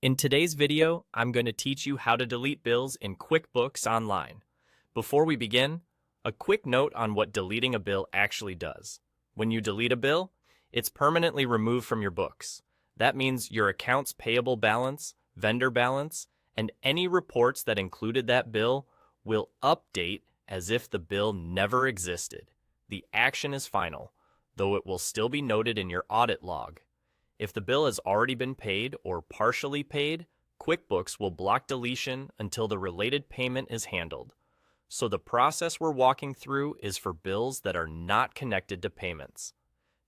In today's video, I'm going to teach you how to delete bills in QuickBooks Online. Before we begin, a quick note on what deleting a bill actually does. When you delete a bill, it's permanently removed from your books. That means your accounts payable balance, vendor balance, and any reports that included that bill will update as if the bill never existed. The action is final, though it will still be noted in your audit log. If the bill has already been paid or partially paid, QuickBooks will block deletion until the related payment is handled. So the process we're walking through is for bills that are not connected to payments.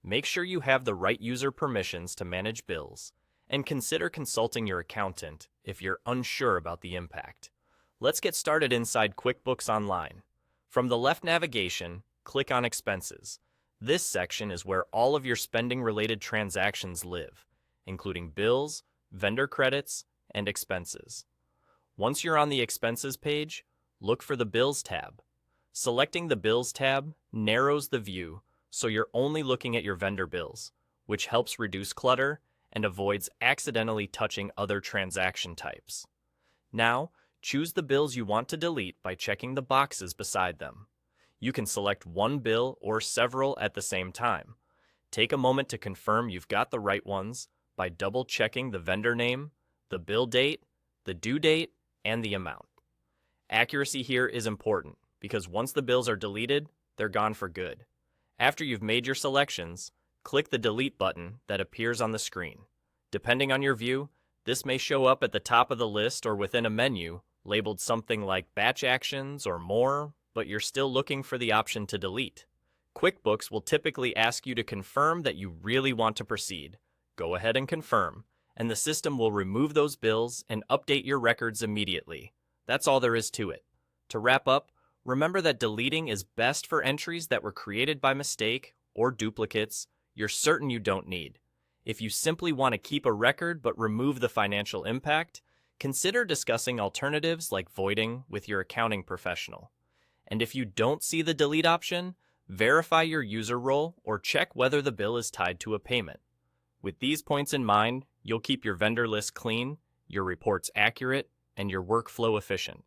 Make sure you have the right user permissions to manage bills, and consider consulting your accountant if you're unsure about the impact. Let's get started inside QuickBooks Online. From the left navigation, click on Expenses. This section is where all of your spending-related transactions live, including bills, vendor credits, and expenses. Once you're on the Expenses page, look for the Bills tab. Selecting the Bills tab narrows the view so you're only looking at your vendor bills, which helps reduce clutter and avoids accidentally touching other transaction types. Now, choose the bills you want to delete by checking the boxes beside them. You can select one bill or several at the same time. Take a moment to confirm you've got the right ones by double-checking the vendor name, the bill date, the due date, and the amount. Accuracy here is important because once the bills are deleted, they're gone for good. After you've made your selections, click the Delete button that appears on the screen. Depending on your view, this may show up at the top of the list or within a menu labeled something like Batch Actions or More, but you're still looking for the option to delete. QuickBooks will typically ask you to confirm that you really want to proceed. Go ahead and confirm, and the system will remove those bills and update your records immediately. That's all there is to it. To wrap up, remember that deleting is best for entries that were created by mistake or duplicates you're certain you don't need. If you simply want to keep a record but remove the financial impact, consider discussing alternatives like voiding with your accounting professional. And if you don't see the delete option, verify your user role or check whether the bill is tied to a payment. With these points in mind, you'll keep your vendor list clean, your reports accurate, and your workflow efficient.